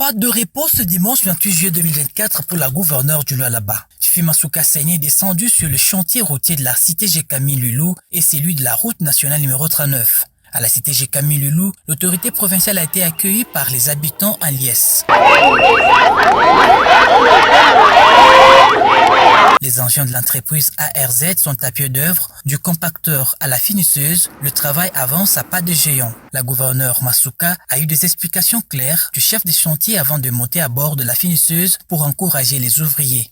Pas de repos ce dimanche 28 juillet 2024 pour la gouverneure du Lualaba. Fimasuka Saini est descendu sur le chantier routier de la cité Gékami Lulu et celui de la route nationale numéro 39. À la cité Gékami Lulu, l'autorité provinciale a été accueillie par les habitants en liesse. Les engins de l'entreprise ARZ sont à pied d'œuvre, du compacteur à la finisseuse, le travail avance à pas de géant. La gouverneure Masuka a eu des explications claires du chef des chantiers avant de monter à bord de la finisseuse pour encourager les ouvriers.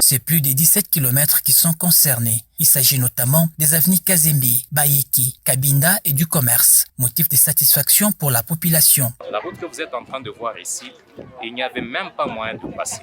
C'est plus de 17 km qui sont concernés. Il s'agit notamment des avenues Kazembe, Bayeki, Kabinda et du commerce. Motif de satisfaction pour la population. La route que vous êtes en train de voir ici, il n'y avait même pas moyen de passer.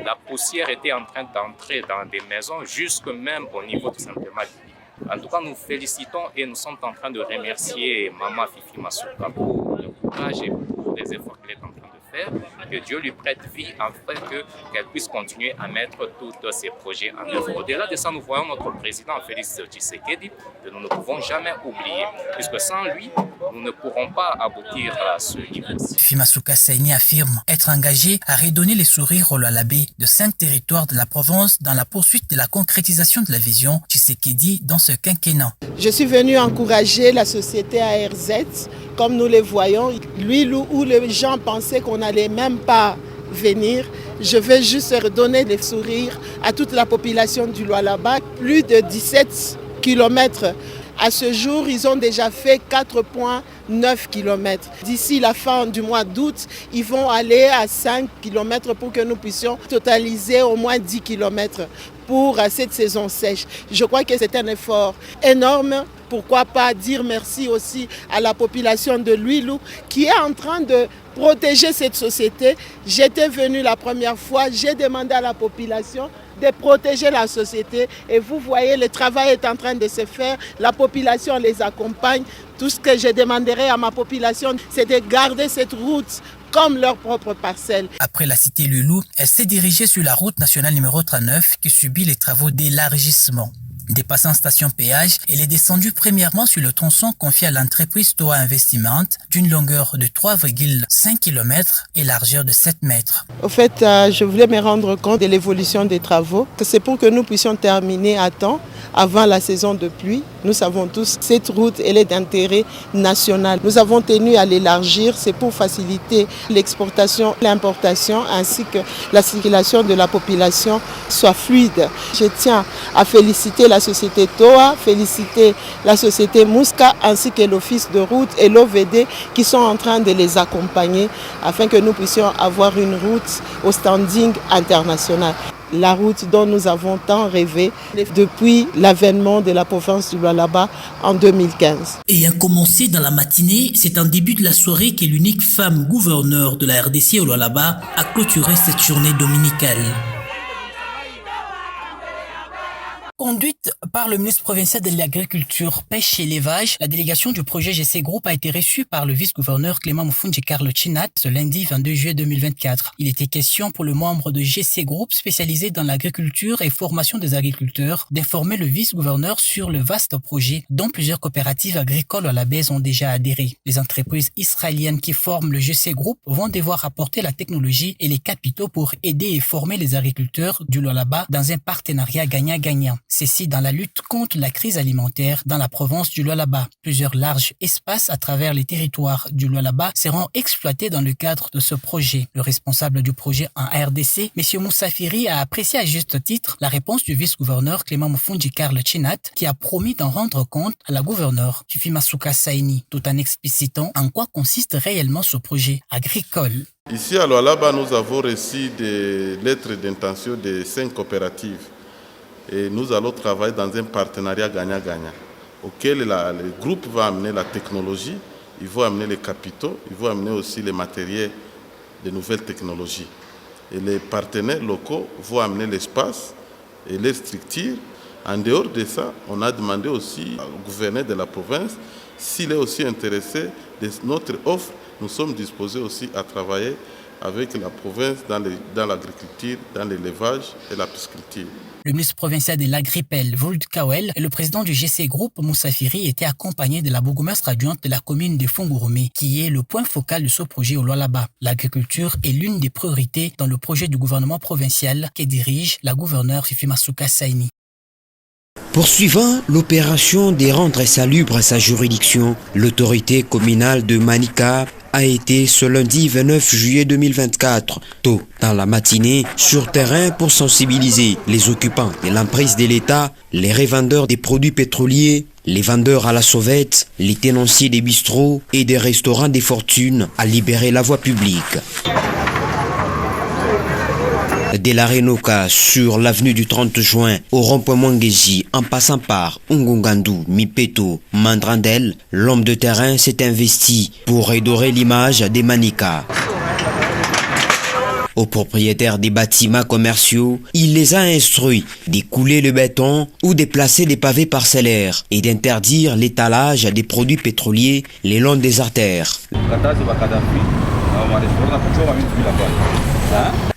La poussière était en train d'entrer dans des maisons, jusque même au niveau tout simplement du lit. En tout cas, nous félicitons et nous sommes en train de remercier Maman Fifi Masuka pour le courage et pour les efforts qu'elle est en train de faire. Que Dieu lui prête vie afin qu'elle puisse continuer à mettre tous ses projets en œuvre. Au-delà de ça, nous voyons notre président Félix Tshisekedi que nous ne pouvons jamais oublier, puisque sans lui, nous ne pourrons pas aboutir à ce niveau-ci. Fimasuka Saini affirme être engagé à redonner les sourires au Lualabé de 5 territoires de la province dans la poursuite de la concrétisation de la vision Tshisekedi dans ce quinquennat. Je suis venu encourager la société ARZ, comme nous les voyons. Lui, où les gens pensaient qu'on n'allait même pas venir, je vais juste redonner les sourires à toute la population du Lualaba. Plus de 17 km. À ce jour, ils ont déjà fait 4,9 km. D'ici la fin du mois d'août, ils vont aller à 5 km pour que nous puissions totaliser au moins 10 km pour cette saison sèche. Je crois que c'est un effort énorme. Pourquoi pas dire merci aussi à la population de Luilu qui est en train de protéger cette société. J'étais venu la première fois, j'ai demandé à la population de protéger la société et vous voyez, le travail est en train de se faire, la population les accompagne. Tout ce que je demanderai à ma population, c'est de garder cette route comme leur propre parcelle. Après la cité Lulu, elle s'est dirigée sur la route nationale numéro 39 qui subit les travaux d'élargissement. Dépassant station péage, elle est descendue premièrement sur le tronçon confié à l'entreprise Toa Investiment d'une longueur de 3,5 km et largeur de 7 mètres. Au fait, je voulais me rendre compte de l'évolution des travaux. C'est pour que nous puissions terminer à temps avant la saison de pluie. Nous savons tous que cette route elle est d'intérêt national. Nous avons tenu à l'élargir, c'est pour faciliter l'exportation, l'importation ainsi que la circulation de la population soit fluide. Je tiens à féliciter la société Toa, féliciter la société Mouska ainsi que l'office de route et l'OVD qui sont en train de les accompagner afin que nous puissions avoir une route au standing international. La route dont nous avons tant rêvé depuis l'avènement de la province du Lualaba en 2015. Ayant commencé dans la matinée, c'est en début de la soirée que l'unique femme gouverneure de la RDC au Lualaba a clôturé cette journée dominicale. Conduite par le ministre provincial de l'Agriculture, Pêche et Élevage, la délégation du projet GC Group a été reçue par le vice-gouverneur Clément Moufoundji Carlo Chinat ce lundi 22 juillet 2024. Il était question pour le membre de GC Group spécialisé dans l'agriculture et formation des agriculteurs d'informer le vice-gouverneur sur le vaste projet dont plusieurs coopératives agricoles à la baisse ont déjà adhéré. Les entreprises israéliennes qui forment le GC Group vont devoir apporter la technologie et les capitaux pour aider et former les agriculteurs du Lualaba dans un partenariat gagnant-gagnant. Ceci dans la lutte contre la crise alimentaire dans la province du Lualaba. Plusieurs larges espaces à travers les territoires du Lualaba seront exploités dans le cadre de ce projet. Le responsable du projet en RDC, M. Moussafiri, a apprécié à juste titre la réponse du vice-gouverneur Clément Moufoundji Carlo Chinat qui a promis d'en rendre compte à la gouverneure Fimasuka Saini, tout en explicitant en quoi consiste réellement ce projet agricole. Ici à Lualaba, nous avons reçu des lettres d'intention de 5 coopératives. Et nous allons travailler dans un partenariat gagnant-gagnant, auquel le groupe va amener la technologie, il va amener les capitaux, il va amener aussi les matériels de nouvelles technologies. Et les partenaires locaux vont amener l'espace et les structures. En dehors de ça, on a demandé aussi au gouverneur de la province s'il est aussi intéressé de notre offre. Nous sommes disposés aussi à travailler avec la province dans l'agriculture, dans l'élevage et la pisciculture. Le ministre provincial de l'Agripel, Vuld Kawel, et le président du GC Group, Moussa Firi, étaient accompagnés de la bourgmestre adjointe de la commune de Fongoromé, qui est le point focal de ce projet au Lualaba. L'agriculture est l'une des priorités dans le projet du gouvernement provincial que dirige la gouverneure Fifi Masuka Saini. Poursuivant l'opération de rendre salubre sa juridiction, l'autorité communale de Manika a été ce lundi 29 juillet 2024, tôt dans la matinée, sur terrain pour sensibiliser les occupants de l'emprise de l'État, les revendeurs des produits pétroliers, les vendeurs à la sauvette, les tenanciers des bistrots et des restaurants des fortunes à libérer la voie publique. De la Renoka sur l'avenue du 30 juin au rond-point Mwangezi en passant par Ngongandu, Mipeto, Mandrandel, l'homme de terrain s'est investi pour redorer l'image des Manika. Aux propriétaires des bâtiments commerciaux, il les a instruits d'écouler le béton ou de placer des pavés parcellaires et d'interdire l'étalage des produits pétroliers le long des artères.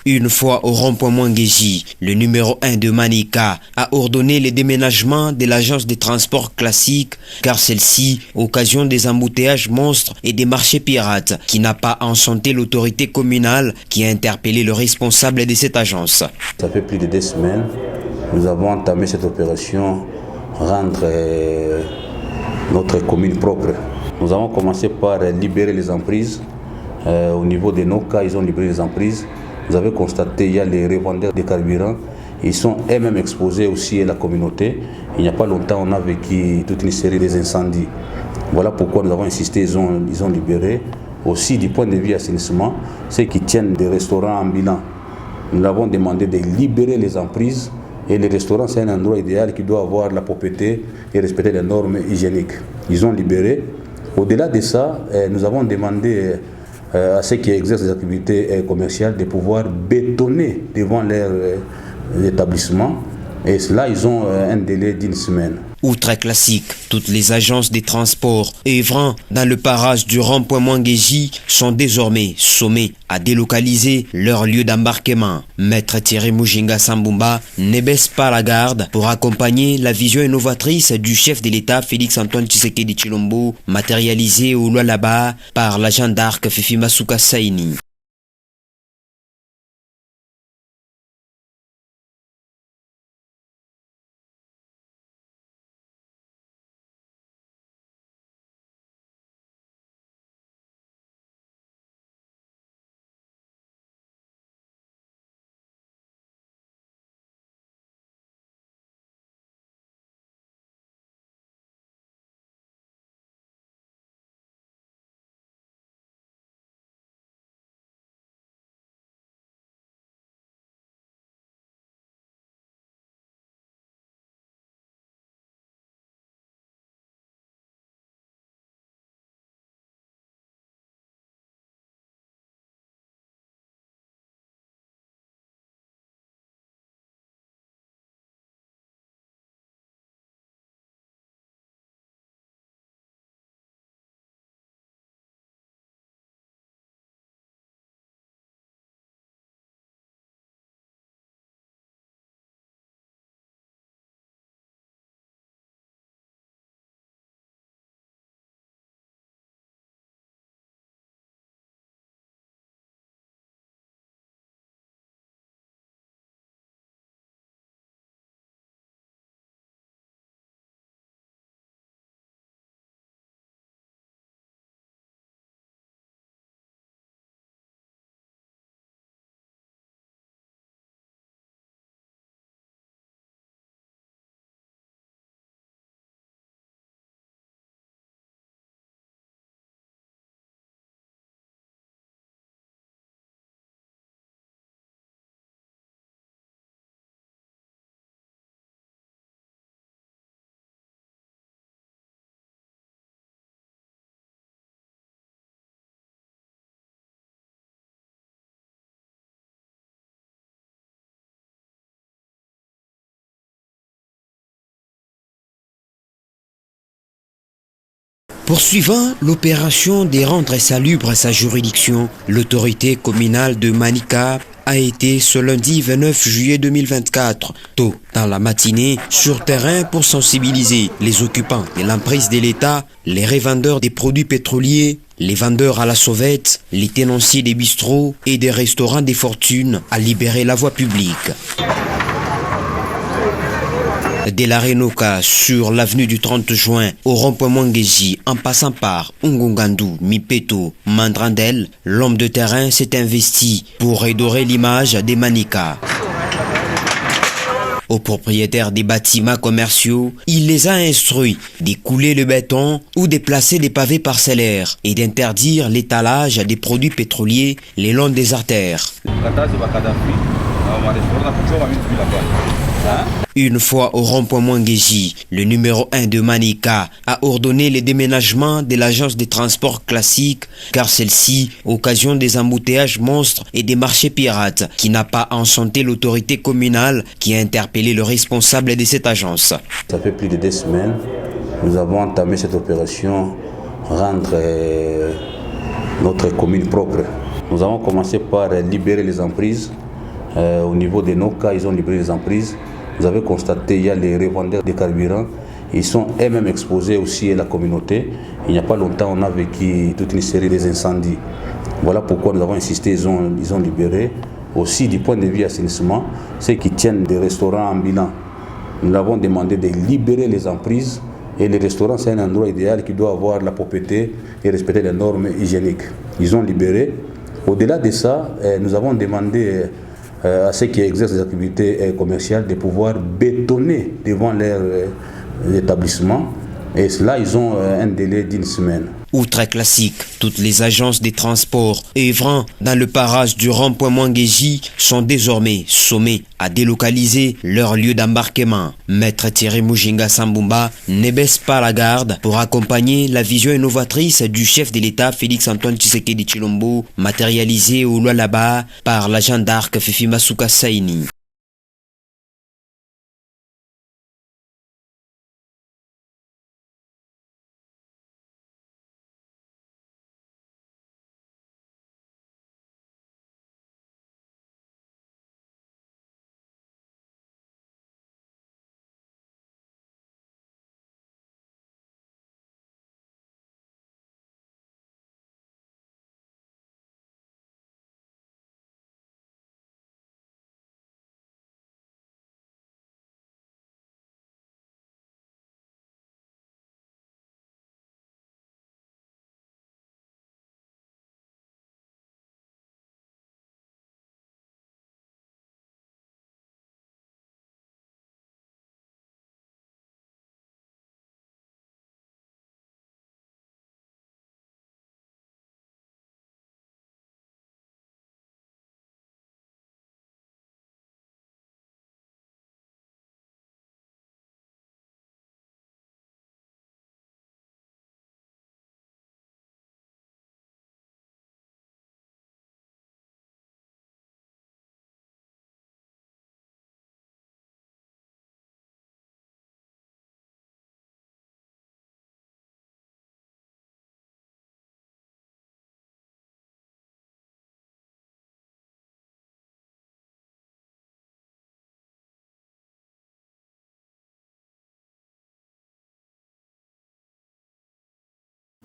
Une fois au rond-point Mwangezi, le numéro 1 de Manika a ordonné le déménagement de l'agence de transport classique car celle-ci occasionne des embouteillages monstres et des marchés pirates qui n'a pas enchanté l'autorité communale qui a interpellé le responsable de cette agence. Ça fait plus de 2 semaines, nous avons entamé cette opération rendre notre commune propre. Nous avons commencé par libérer les emprises. Au niveau de nos cas, ils ont libéré les emprises. Vous avez constaté, il y a les revendeurs de carburant. Ils sont eux-mêmes exposés aussi à la communauté. Il n'y a pas longtemps, on a vécu toute une série d'incendies. Voilà pourquoi nous avons insisté, ils ont libéré. Aussi, du point de vue assainissement, ceux qui tiennent des restaurants ambulants, nous avons demandé de libérer les emprises. Et les restaurants, c'est un endroit idéal qui doit avoir la propreté et respecter les normes hygiéniques. Ils ont libéré. Au-delà de ça, nous avons demandé à ceux qui exercent des activités commerciales de pouvoir bétonner devant leur établissement. Et cela, ils ont un délai d'1 semaine. Outre classique, toutes les agences de transport œuvrant dans le parage du rond-point Mwangezi sont désormais sommées à délocaliser leur lieu d'embarquement. Maître Thierry Mujinga Sambumba ne baisse pas la garde pour accompagner la vision innovatrice du chef de l'État Félix-Antoine Tshisekedi Tshilombo, matérialisée au Lualaba par la Jeanne d'Arc Fifi Masuka Saini. Poursuivant l'opération de rendre salubre sa juridiction, l'autorité communale de Manica a été ce lundi 29 juillet 2024, tôt dans la matinée, sur terrain pour sensibiliser les occupants de l'emprise de l'État, les revendeurs des produits pétroliers, les vendeurs à la sauvette, les tenanciers des bistrots et des restaurants des fortunes à libérer la voie publique. De la Renoka sur l'avenue du 30 juin au rond-point Mwangezi en passant par Ngongandu, Mipeto, Mandrandel, l'homme de terrain s'est investi pour redorer l'image des Manica. Aux propriétaires des bâtiments commerciaux, il les a instruits d'écouler le béton ou de placer des pavés parcellaires et d'interdire l'étalage des produits pétroliers le long des artères. Une fois au rond-point Mwangezi, le numéro 1 de Manica a ordonné le déménagement de l'agence de transport classique car celle-ci occasionne des embouteillages monstres et des marchés pirates qui n'a pas enchanté l'autorité communale qui a interpellé le responsable de cette agence. Ça fait plus de 2 semaines, nous avons entamé cette opération rendre notre commune propre. Nous avons commencé par libérer les emprises. Au niveau de nos cas, ils ont libéré les emprises. Vous avez constaté, il y a les revendeurs de carburant. Ils sont eux-mêmes exposés aussi à la communauté. Il n'y a pas longtemps, on a vécu toute une série d'incendies. Voilà pourquoi nous avons insisté, ils ont libéré. Aussi, du point de vue assainissement, ceux qui tiennent des restaurants ambulants, nous avons demandé de libérer les emprises. Et les restaurants, c'est un endroit idéal qui doit avoir la propreté et respecter les normes hygiéniques. Ils ont libéré. Au-delà de ça, nous avons demandé à ceux qui exercent des activités commerciales de pouvoir bétonner devant leur établissement. Et là, ils ont un délai d'1 semaine. Outre classique, toutes les agences de transport œuvrant dans le parage du rond-point Mwangezi sont désormais sommées à délocaliser leur lieu d'embarquement. Maître Thierry Mujinga Sambumba ne baisse pas la garde pour accompagner la vision innovatrice du chef de l'État Félix-Antoine Tshisekedi Tshilombo, matérialisée au Lualaba par la Jeanne d'Arc Fifi Masuka Saini.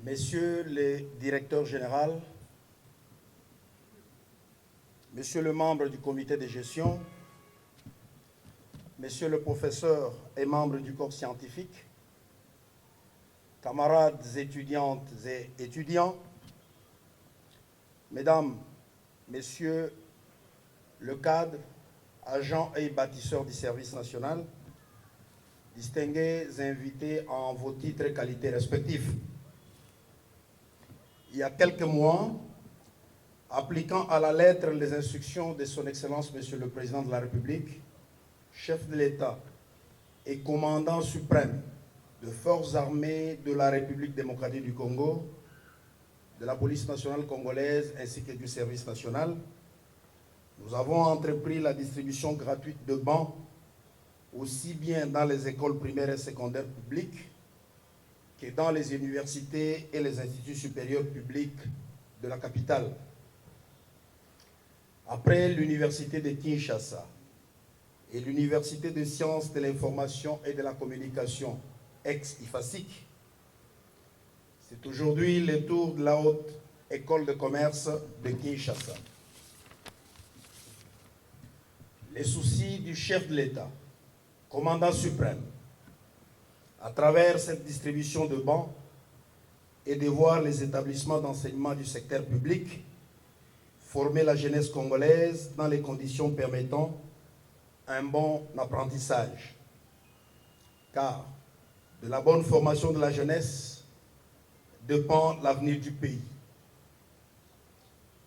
Messieurs les directeurs généraux, Monsieur le membre du comité de gestion, Monsieur le professeur et membre du corps scientifique, camarades étudiantes et étudiants, Mesdames, Messieurs le cadre, agents et bâtisseurs du service national, distingués invités en vos titres et qualités respectifs. Il y a quelques mois, appliquant à la lettre les instructions de son Excellence Monsieur le Président de la République, chef de l'État et commandant suprême de forces armées de la République démocratique du Congo, de la police nationale congolaise ainsi que du service national, nous avons entrepris la distribution gratuite de bancs aussi bien dans les écoles primaires et secondaires publiques que dans les universités et les instituts supérieurs publics de la capitale. Après l'université de Kinshasa et l'université de sciences de l'information et de la communication, ex-IFASIC, c'est aujourd'hui le tour de la haute école de commerce de Kinshasa. Les soucis du chef de l'État, commandant suprême, à travers cette distribution de bancs et de voir les établissements d'enseignement du secteur public former la jeunesse congolaise dans les conditions permettant un bon apprentissage. Car de la bonne formation de la jeunesse dépend l'avenir du pays.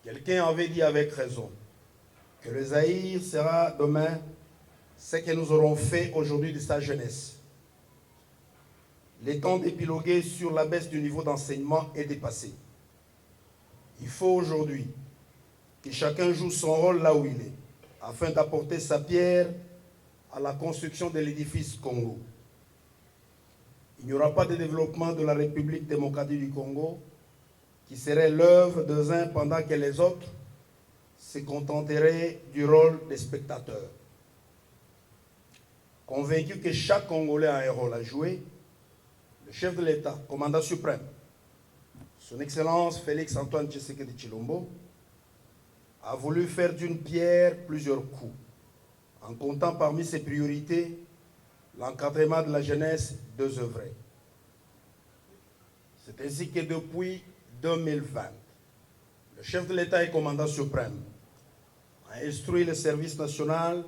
Quelqu'un avait dit avec raison que le Zaïre sera demain ce que nous aurons fait aujourd'hui de sa jeunesse. Le temps d'épiloguer sur la baisse du niveau d'enseignement est dépassé. Il faut aujourd'hui que chacun joue son rôle là où il est, afin d'apporter sa pierre à la construction de l'édifice Congo. Il n'y aura pas de développement de la République démocratique du Congo qui serait l'œuvre des uns pendant que les autres se contenteraient du rôle des spectateurs. Convaincu que chaque Congolais a un rôle à jouer, le chef de l'État, commandant suprême, son Excellence Félix Antoine Tshisekedi Tshilombo, a voulu faire d'une pierre plusieurs coups, en comptant parmi ses priorités l'encadrement de la jeunesse désœuvrée. C'est ainsi que depuis 2020, le chef de l'État et commandant suprême a instruit le service national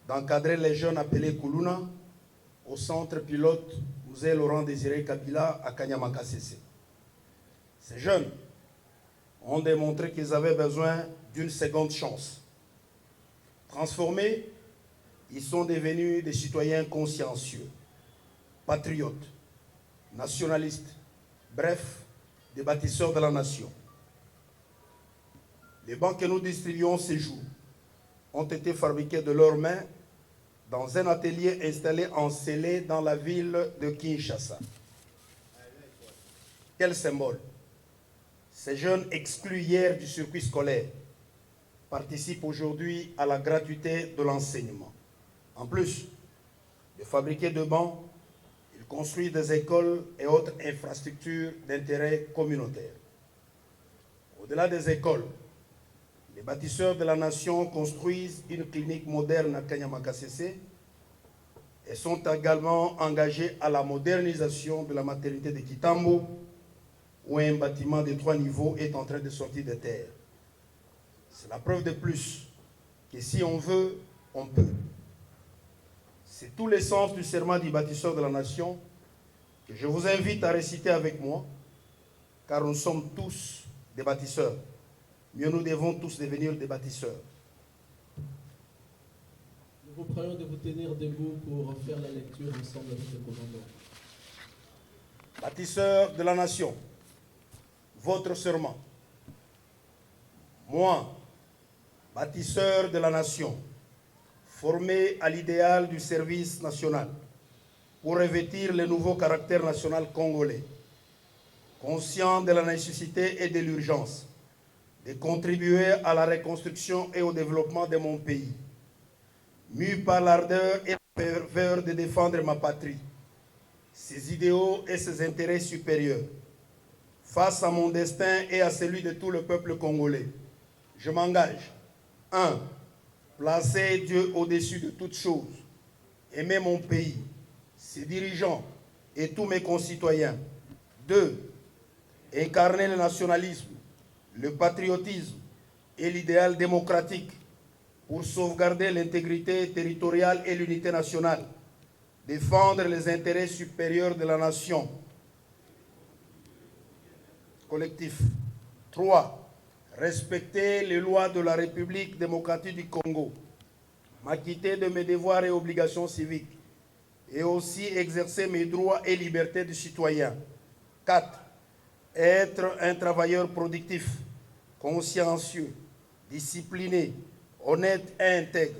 d'encadrer les jeunes appelés Kuluna au centre pilote Musée Laurent Désiré Kabila à Kanyama-Kasese. Ces jeunes ont démontré qu'ils avaient besoin d'une seconde chance. Transformés, ils sont devenus des citoyens consciencieux, patriotes, nationalistes, bref, des bâtisseurs de la nation. Les bancs que nous distribuons ces jours ont été fabriqués de leurs mains dans un atelier installé en Sélé dans la ville de Kinshasa. Quel symbole! Ces jeunes exclus hier du circuit scolaire participent aujourd'hui à la gratuité de l'enseignement. En plus de fabriquer de bancs, ils construisent des écoles et autres infrastructures d'intérêt communautaire. Au-delà des écoles, les bâtisseurs de la nation construisent une clinique moderne à Kanyama-Kasese et sont également engagés à la modernisation de la maternité de Kitambo, où un bâtiment de 3 niveaux est en train de sortir de terre. C'est la preuve de plus que si on veut, on peut. C'est tout l'essence du serment du bâtisseur de la nation que je vous invite à réciter avec moi, car nous sommes tous des bâtisseurs. Mieux, nous devons tous devenir des bâtisseurs. Nous vous prions de vous tenir debout pour faire la lecture ensemble avec le commandant. Bâtisseurs de la nation, votre serment. Moi, bâtisseur de la nation, formé à l'idéal du service national, pour revêtir le nouveau caractère national congolais, conscient de la nécessité et de l'urgence de contribuer à la reconstruction et au développement de mon pays, mu par l'ardeur et la ferveur de défendre ma patrie, ses idéaux et ses intérêts supérieurs, face à mon destin et à celui de tout le peuple congolais. Je m'engage. 1. Placer Dieu au-dessus de toutes choses. Aimer mon pays, ses dirigeants et tous mes concitoyens. 2. Incarner le nationalisme, le patriotisme et l'idéal démocratique pour sauvegarder l'intégrité territoriale et l'unité nationale. Défendre les intérêts supérieurs de la nation. Collectif. 3. Respecter les lois de la République démocratique du Congo. M'acquitter de mes devoirs et obligations civiques. Et aussi exercer mes droits et libertés de citoyen. 4. Être un travailleur productif, consciencieux, discipliné, honnête et intègre.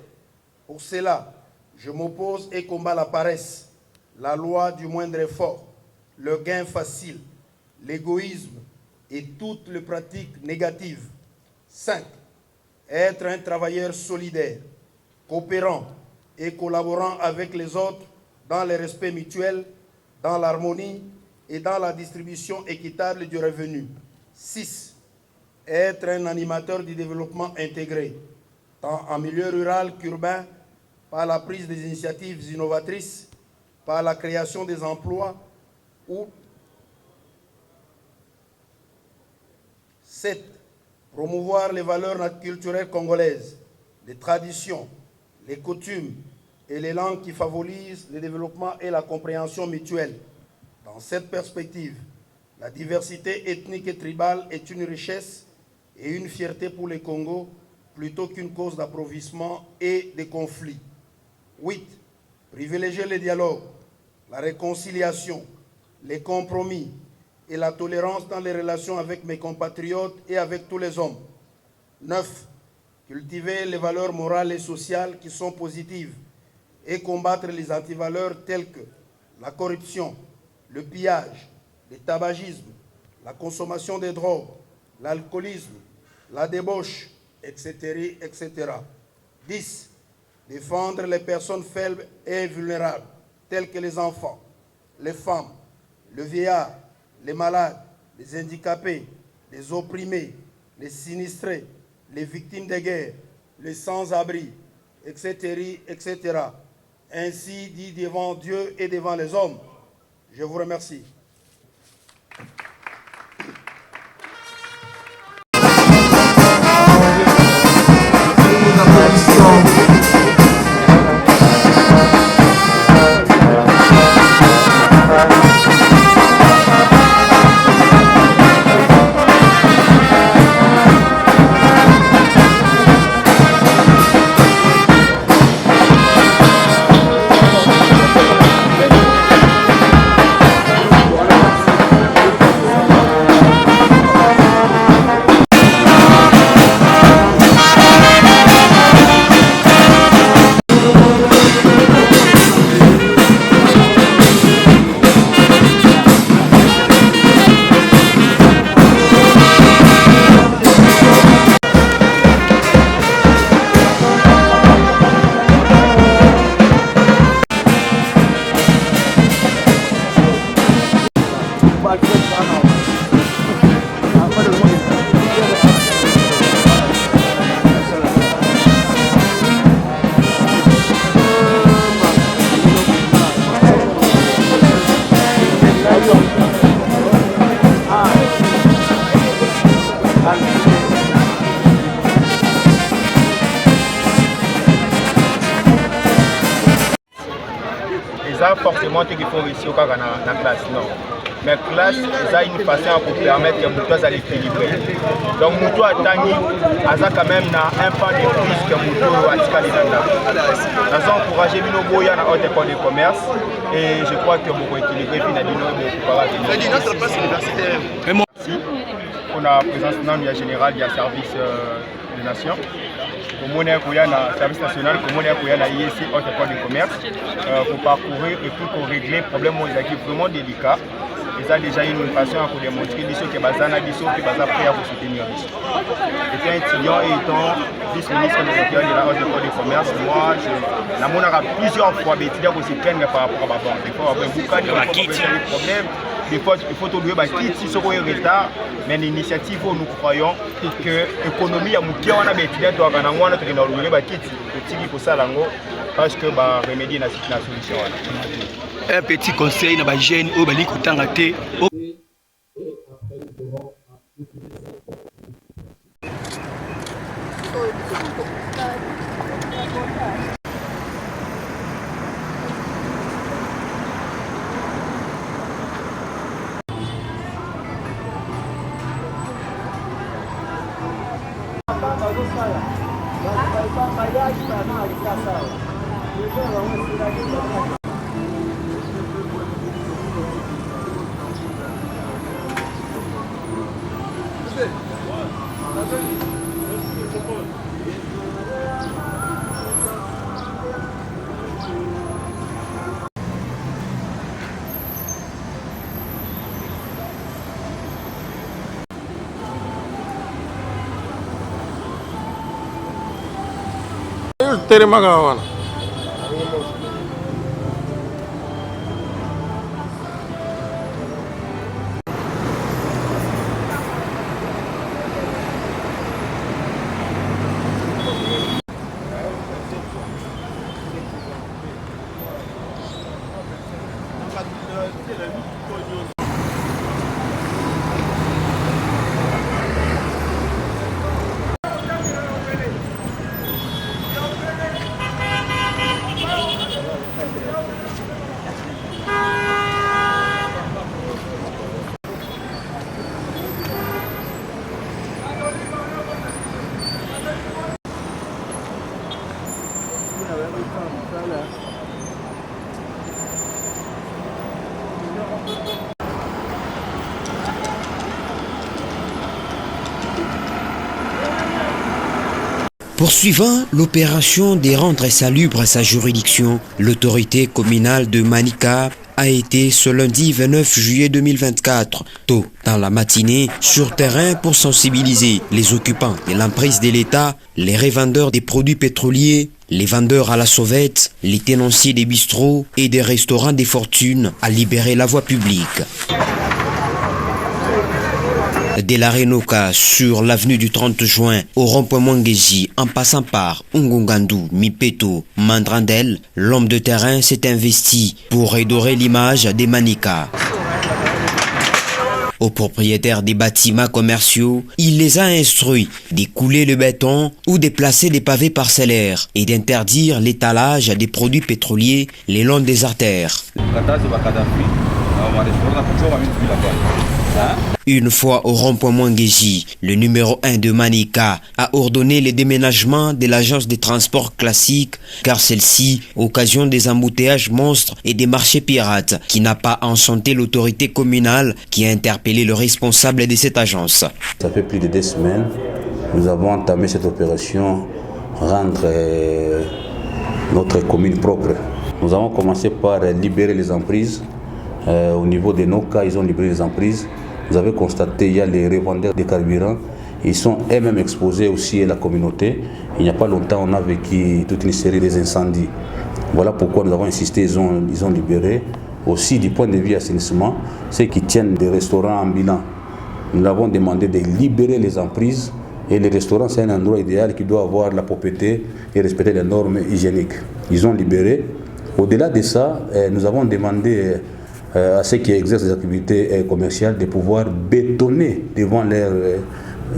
Pour cela, je m'oppose et combats la paresse, la loi du moindre effort, le gain facile, l'égoïsme et toutes les pratiques négatives. 5. Être un travailleur solidaire, coopérant et collaborant avec les autres dans le respect mutuel, dans l'harmonie et dans la distribution équitable du revenu. 6. Être un animateur du développement intégré, tant en milieu rural qu'urbain, par la prise des initiatives innovatrices, par la création des emplois ou 7. Promouvoir les valeurs culturelles congolaises, les traditions, les coutumes et les langues qui favorisent le développement et la compréhension mutuelle. Dans cette perspective, la diversité ethnique et tribale est une richesse et une fierté pour les Congos plutôt qu'une cause d'appauvrissement et de conflits. 8. Privilégier le dialogue, la réconciliation, les compromis et la tolérance dans les relations avec mes compatriotes et avec tous les hommes. 9. Cultiver les valeurs morales et sociales qui sont positives et combattre les antivaleurs telles que la corruption, le pillage, le tabagisme, la consommation de drogues, l'alcoolisme, la débauche, etc., etc. 10. Défendre les personnes faibles et vulnérables, telles que les enfants, les femmes, le vieillard, les malades, les handicapés, les opprimés, les sinistrés, les victimes de guerre, les sans-abri, etc., etc. Ainsi dit devant Dieu et devant les hommes. Je vous remercie. Forcément qu'il faut réussir dans la classe, non. Mais la classe, c'est une façon pour permettre que Moutou à l'équilibrer. Donc Moutou a tani, quand même un pas de plus que Moutou a tiré. Nous avons encouragé nos boyas dans notre école de commerce et je crois que nous équilibrer puis nous notre place universitaire. On a présence dans général, il y a service de nation. Comme on est un service national, comme on est un IEC, haute école de commerce, pour parcourir et pour régler les problèmes qui sont vraiment délicats. Et ça, déjà, une façon pour démontrer que les Bazana, qui sont prêts à vous soutenir. Étant étudiant et étant vice-ministre de la haute école de commerce, moi, on a plusieurs fois étudiants qui se plaignent par rapport à ma banque. Des fois, il y a des problèmes. Des fois, il faut trouver des qui sont en retard, mais l'initiative où nous croyons que l'économie a muté, on a des étudiants qui ont parce que remédier la solution. Un petit conseil na ba jeune o bali kutanga te. Poursuivant l'opération de rendre salubre sa juridiction, l'autorité communale de Manica a été ce lundi 29 juillet 2024, tôt dans la matinée, sur terrain pour sensibiliser les occupants de l'emprise de l'État, les revendeurs des produits pétroliers, les vendeurs à la sauvette, les tenanciers des bistrots et des restaurants des fortunes à libérer la voie publique. De la Renoka sur l'avenue du 30 juin au rond-point Mwangeji en passant par Ungungandu, Mipeto, Mandrandel, l'homme de terrain s'est investi pour redorer l'image des Manica. Aux propriétaires des bâtiments commerciaux, il les a instruits d'écouler le béton ou de placer des pavés parcellaires et d'interdire l'étalage des produits pétroliers le long des artères. Une fois au rond-point Mwangeji, le numéro 1 de Manica a ordonné le déménagement de l'agence de transport classique car celle-ci occasionne des embouteillages monstres et des marchés pirates qui n'a pas enchanté l'autorité communale qui a interpellé le responsable de cette agence. Ça fait plus de 2 semaines, nous avons entamé cette opération rendre notre commune propre. Nous avons commencé par libérer les emprises. Au niveau des NOCA, ils ont libéré les emprises. Vous avez constaté qu'il y a les revendeurs de carburant. Ils sont eux-mêmes exposés aussi à la communauté. Il n'y a pas longtemps, on a vécu toute une série d'incendies. Voilà pourquoi nous avons insisté, ils ont libéré. Aussi, du point de vue assainissement, ceux qui tiennent des restaurants ambulants, nous avons demandé de libérer les emprises. Et les restaurants, c'est un endroit idéal qui doit avoir la propreté et respecter les normes hygiéniques. Ils ont libéré. Au-delà de ça, nous avons demandé à ceux qui exercent des activités commerciales de pouvoir bétonner devant leur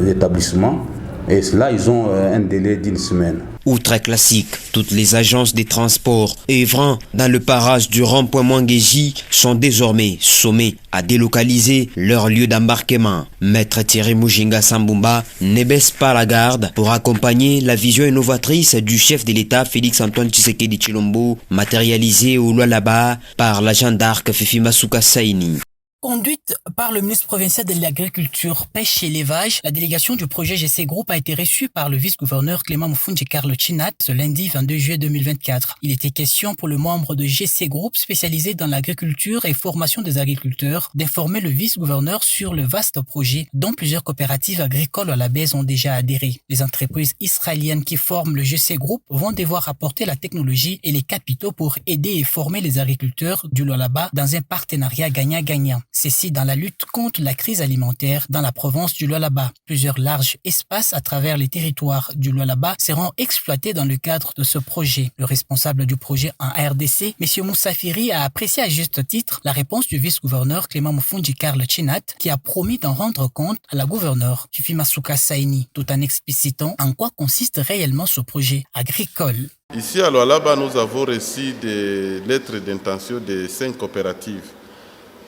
établissement. Et cela, ils ont un délai d'1 semaine. Outre classique, toutes les agences de transport œuvrant dans le parage du rond-point Mwangeji sont désormais sommées à délocaliser leur lieu d'embarquement. Maître Thierry Mujinga Sambumba ne baisse pas la garde pour accompagner la vision innovatrice du chef de l'État Félix-Antoine Tshisekedi Tshilombo, matérialisée au Lualaba par l'agent d'arc Fifi Masuka Saini. Conduite par le ministre provincial de l'Agriculture, Pêche et l'Élevage, la délégation du projet GC Group a été reçue par le vice-gouverneur Clément Mufundji Carlo Chinat ce lundi 22 juillet 2024. Il était question pour le membre de GC Group spécialisé dans l'agriculture et formation des agriculteurs d'informer le vice-gouverneur sur le vaste projet dont plusieurs coopératives agricoles à la baisse ont déjà adhéré. Les entreprises israéliennes qui forment le GC Group vont devoir apporter la technologie et les capitaux pour aider et former les agriculteurs du Lualaba dans un partenariat gagnant-gagnant. Ceci dans la lutte contre la crise alimentaire dans la province du Lualaba. Plusieurs larges espaces à travers les territoires du Lualaba seront exploités dans le cadre de ce projet. Le responsable du projet en RDC, M. Moussafiri, a apprécié à juste titre la réponse du vice-gouverneur Clément Mufundji Carlo Chinat qui a promis d'en rendre compte à la gouverneure Fifi Masuka Saini, tout en explicitant en quoi consiste réellement ce projet agricole. Ici à Lualaba, nous avons reçu des lettres d'intention de 5 coopératives.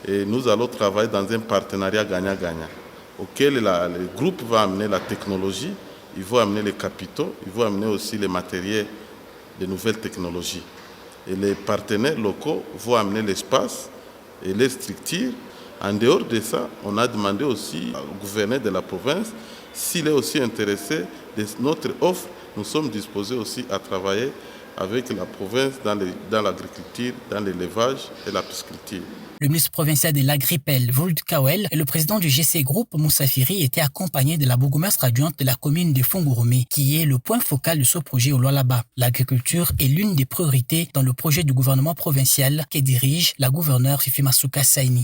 Et nous allons travailler dans un partenariat gagnant-gagnant, auquel le groupe va amener la technologie, il va amener les capitaux, il va amener aussi les matériels de nouvelles technologies. Et les partenaires locaux vont amener l'espace et les structures. En dehors de ça, on a demandé aussi au gouverneur de la province s'il est aussi intéressé de notre offre. Nous sommes disposés aussi à travailler avec la province dans l'agriculture, dans l'élevage et la pisciculture. Le ministre provincial de l'Agripel, Vuld Kawel, et le président du GC Group, Moussa Firi, étaient accompagnés de la bourgmestre adjointe de la commune de Fongouromé, qui est le point focal de ce projet au Lualaba. L'agriculture est l'une des priorités dans le projet du gouvernement provincial que dirige la gouverneure Fifi Masuka Saini.